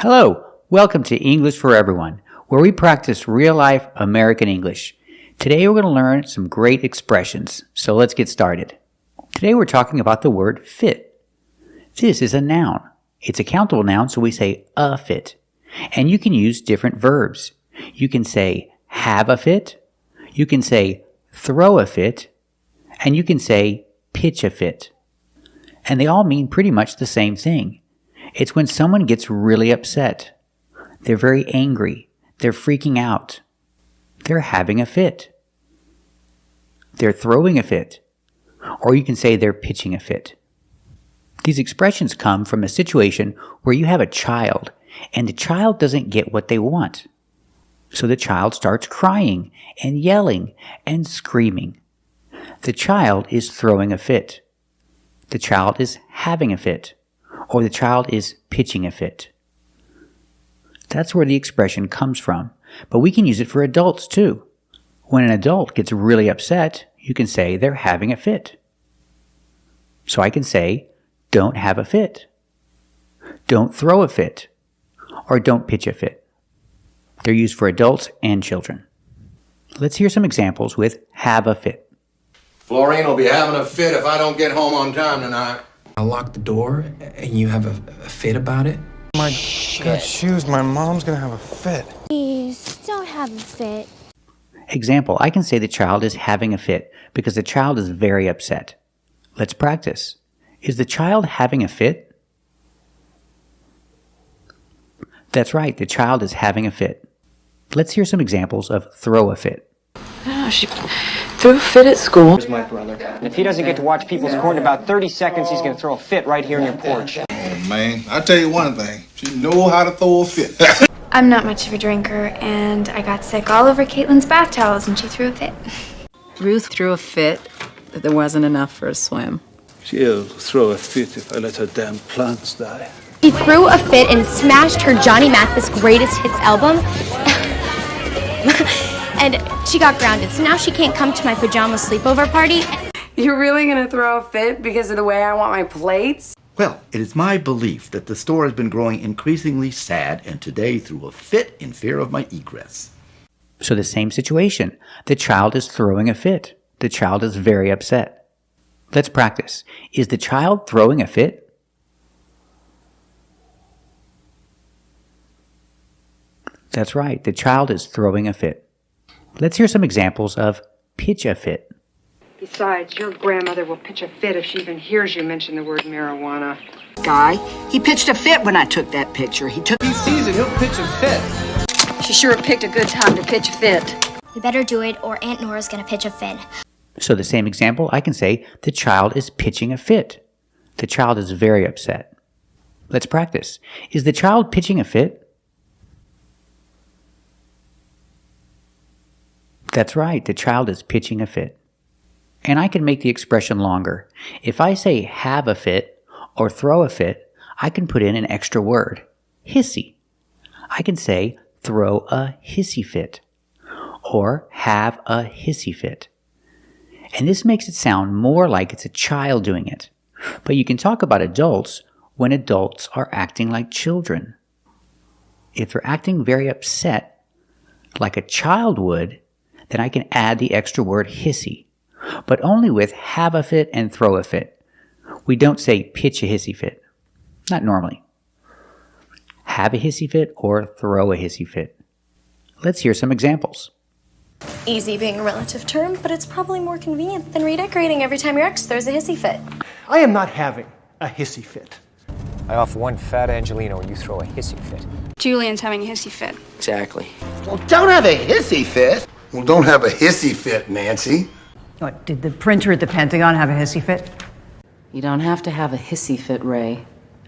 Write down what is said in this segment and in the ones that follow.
Hello, welcome to English for Everyone, where we practice real-life American English. Today we're going to learn some great expressions, so let's get started. Today we're talking about the word fit. This is a noun. It's a countable noun, so we say a fit. And you can use different verbs. You can say have a fit, you can say throw a fit, and you can say pitch a fit. And they all mean pretty much the same thing. It's when someone gets really upset. They're very angry. They're freaking out. They're having a fit. They're throwing a fit. Or you can say they're pitching a fit. These expressions come from a situation where you have a child and the child doesn't get what they want. So the child starts crying and yelling and screaming. The child is throwing a fit. The child is having a fit. Or the child is pitching a fit. That's where the expression comes from, but we can use it for adults too. When an adult gets really upset, you can say they're having a fit. So I can say, don't have a fit, don't throw a fit, or don't pitch a fit. They're used for adults and children. Let's hear some examples with have a fit. Florine will be having a fit if I don't get home on time tonight. I'll lock the door and you have a fit about it? My good shoes, my mom's gonna have a fit. Please, don't have a fit. Example, I can say the child is having a fit because the child is very upset. Let's practice. Is the child having a fit? That's right, the child is having a fit. Let's hear some examples of throw a fit. Oh, she threw a fit at school. Here's my brother. And if he doesn't get to watch People's Court in about 30 seconds, he's going to throw a fit right here on your porch. Oh, man, I'll tell you one thing. She know how to throw a fit. I'm not much of a drinker, and I got sick all over Caitlin's bath towels, and she threw a fit. Ruth threw a fit that there wasn't enough for a swim. She'll throw a fit if I let her damn plants die. She threw a fit and smashed her Johnny Mathis Greatest Hits album. And she got grounded, so now she can't come to my pajama sleepover party. You're really gonna throw a fit because of the way I want my plates? Well, it is my belief that the store has been growing increasingly sad and today threw a fit in fear of my egress. So the same situation. The child is throwing a fit. The child is very upset. Let's practice. Is the child throwing a fit? That's right, the child is throwing a fit. Let's hear some examples of pitch a fit. Besides, your grandmother will pitch a fit if she even hears you mention the word marijuana. Guy, he pitched a fit when I took that picture. He sees it, he'll pitch a fit. She sure picked a good time to pitch a fit. You better do it, or Aunt Nora's gonna pitch a fit. So the same example, I can say the child is pitching a fit. The child is very upset. Let's practice. Is the child pitching a fit? That's right, the child is pitching a fit. And I can make the expression longer. If I say have a fit or throw a fit, I can put in an extra word, hissy. I can say throw a hissy fit or have a hissy fit. And this makes it sound more like it's a child doing it. But you can talk about adults when adults are acting like children. If they're acting very upset, like a child would, then I can add the extra word hissy, but only with have a fit and throw a fit. We don't say pitch a hissy fit. Not normally. Have a hissy fit or throw a hissy fit. Let's hear some examples. Easy being a relative term, but it's probably more convenient than redecorating every time your ex throws a hissy fit. I am not having a hissy fit. I offer one fat Angelino and you throw a hissy fit. Julian's having a hissy fit. Exactly. Well, don't have a hissy fit. Well, don't have a hissy fit, Nancy. What, did the printer at the Pentagon have a hissy fit? You don't have to have a hissy fit, Ray.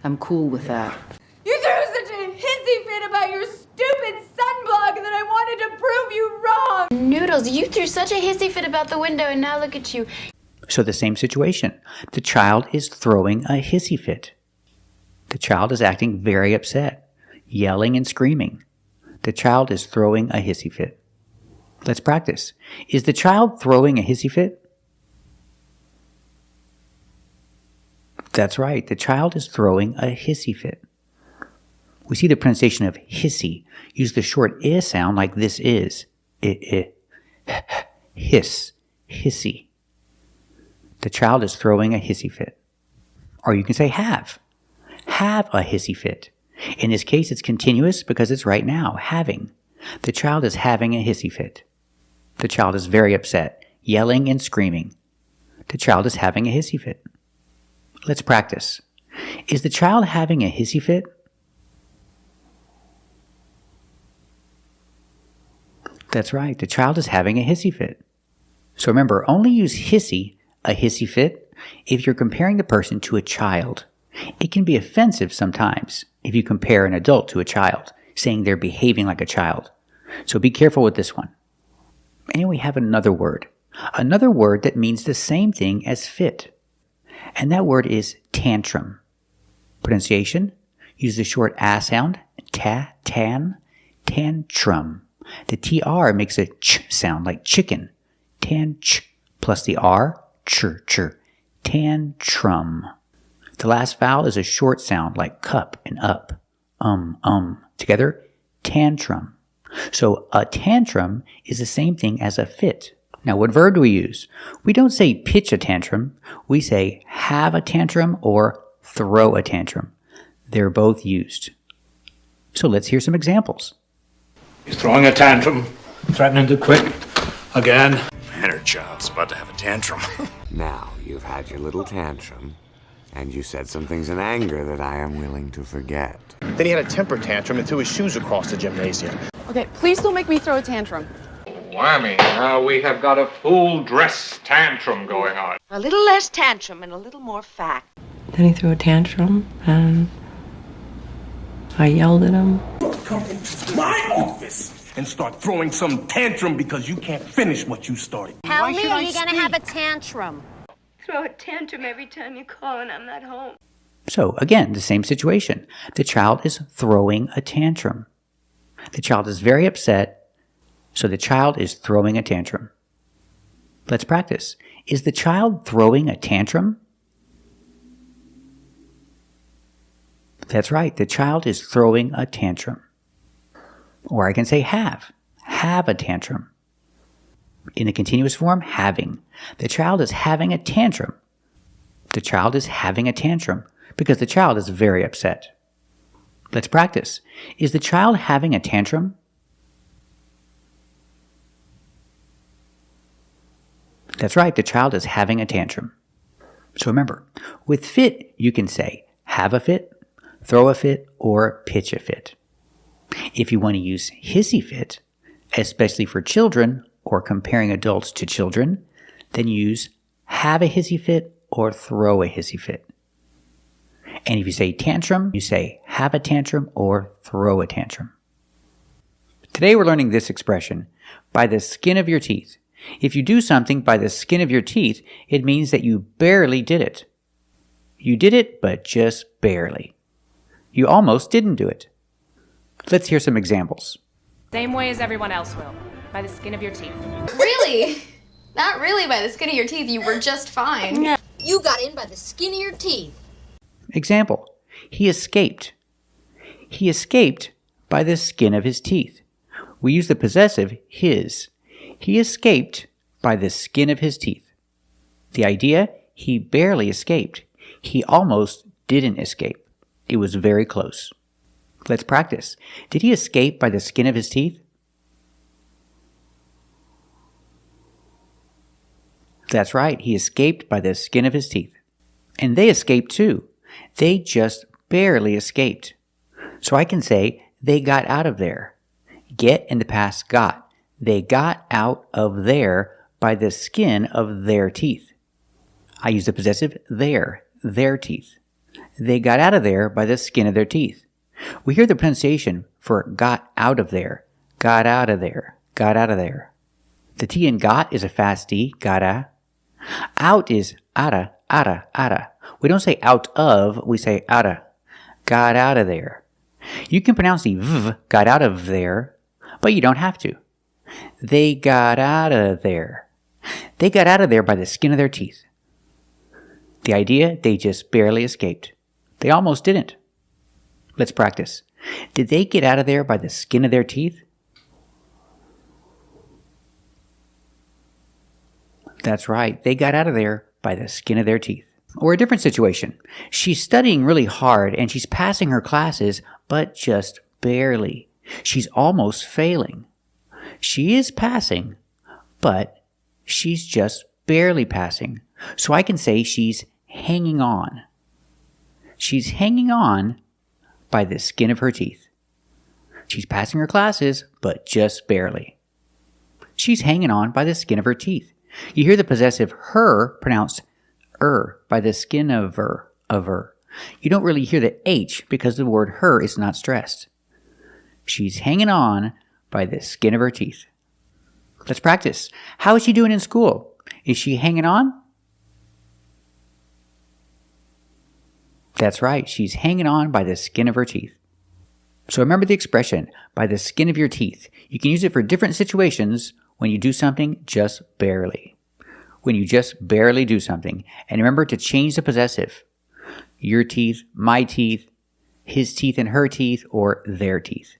I'm cool with that. You threw such a hissy fit about your stupid sunblock that I wanted to prove you wrong! Noodles, you threw such a hissy fit about the window, and now look at you. So the same situation. The child is throwing a hissy fit. The child is acting very upset, yelling and screaming. The child is throwing a hissy fit. Let's practice. Is the child throwing a hissy fit? That's right, the child is throwing a hissy fit. We see the pronunciation of hissy. Use the short I sound like this is. Hiss, hissy. The child is throwing a hissy fit. Or you can say have. Have a hissy fit. In this case, it's continuous because it's right now, having. The child is having a hissy fit. The child is very upset, yelling and screaming. The child is having a hissy fit. Let's practice. Is the child having a hissy fit? That's right, the child is having a hissy fit. So remember, only use hissy, a hissy fit, if you're comparing the person to a child. It can be offensive sometimes if you compare an adult to a child, saying they're behaving like a child. So be careful with this one. And we have another word that means the same thing as fit. And that word is tantrum. Pronunciation, use the short ah sound, tantrum. The tr makes a ch sound like chicken. Tan-ch plus the r, ch. Tantrum. The last vowel is a short sound like cup and up. Together, tantrum. So a tantrum is the same thing as a fit. Now, what verb do we use? We don't say pitch a tantrum. We say have a tantrum or throw a tantrum. They're both used. So let's hear some examples. He's throwing a tantrum, threatening to quit again. Man, her child's about to have a tantrum. Now, you've had your little tantrum, and you said some things in anger that I am willing to forget. Then he had a temper tantrum and threw his shoes across the gymnasium. Okay, please don't make me throw a tantrum. Whammy, now we have got a full dress tantrum going on. A little less tantrum and a little more fact. Then he threw a tantrum, and I yelled at him. Come into my office and start throwing some tantrum because you can't finish what you started. Tell me, are you gonna have a tantrum? Throw a tantrum every time you call and I'm not home. So again, the same situation. The child is throwing a tantrum. The child is very upset, so the child is throwing a tantrum. Let's practice. Is the child throwing a tantrum? That's right, the child is throwing a tantrum. Or I can say have a tantrum. In the continuous form, having. The child is having a tantrum. The child is having a tantrum because the child is very upset. Let's practice. Is the child having a tantrum? That's right, the child is having a tantrum. So remember, with fit, you can say have a fit, throw a fit, or pitch a fit. If you want to use hissy fit, especially for children or comparing adults to children, then use have a hissy fit or throw a hissy fit. And if you say tantrum, you say have a tantrum or throw a tantrum. Today we're learning this expression, by the skin of your teeth. If you do something by the skin of your teeth, it means that you barely did it. You did it, but just barely. You almost didn't do it. Let's hear some examples. Same way as everyone else will, by the skin of your teeth. Really? Not really by the skin of your teeth. You were just fine. You got in by the skin of your teeth. Example, he escaped. He escaped by the skin of his teeth. We use the possessive his. He escaped by the skin of his teeth. The idea, he barely escaped. He almost didn't escape. It was very close. Let's practice. Did he escape by the skin of his teeth? That's right, he escaped by the skin of his teeth. And they escaped too. They just barely escaped. So I can say, they got out of there. Get in the past got. They got out of there by the skin of their teeth. I use the possessive their teeth. They got out of there by the skin of their teeth. We hear the pronunciation for got out of there. Got out of there. Got out of there. The T in got is a fast D. Gotta. Out is ada. We don't say out of, we say ada. Got out of there. You can pronounce the v, got out of there, but you don't have to. They got out of there. They got out of there by the skin of their teeth. The idea, they just barely escaped. They almost didn't. Let's practice. Did they get out of there by the skin of their teeth? That's right, they got out of there by the skin of their teeth. Or a different situation. She's studying really hard and she's passing her classes, but just barely. She's almost failing. She is passing, but she's just barely passing. So I can say she's hanging on. She's hanging on by the skin of her teeth. She's passing her classes, but just barely. She's hanging on by the skin of her teeth. You hear the possessive her pronounced by the skin of her. You don't really hear the H because the word her is not stressed. She's hanging on by the skin of her teeth. Let's practice. How is she doing in school? Is she hanging on? That's right, she's hanging on by the skin of her teeth. So remember the expression, by the skin of your teeth. You can use it for different situations when you do something just barely. When you just barely do something. And remember to change the possessive. Your teeth, my teeth, his teeth and her teeth, or their teeth.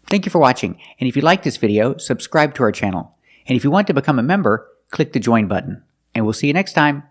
Thank you for watching. And if you like this video, subscribe to our channel. And if you want to become a member, click the join button. And we'll see you next time.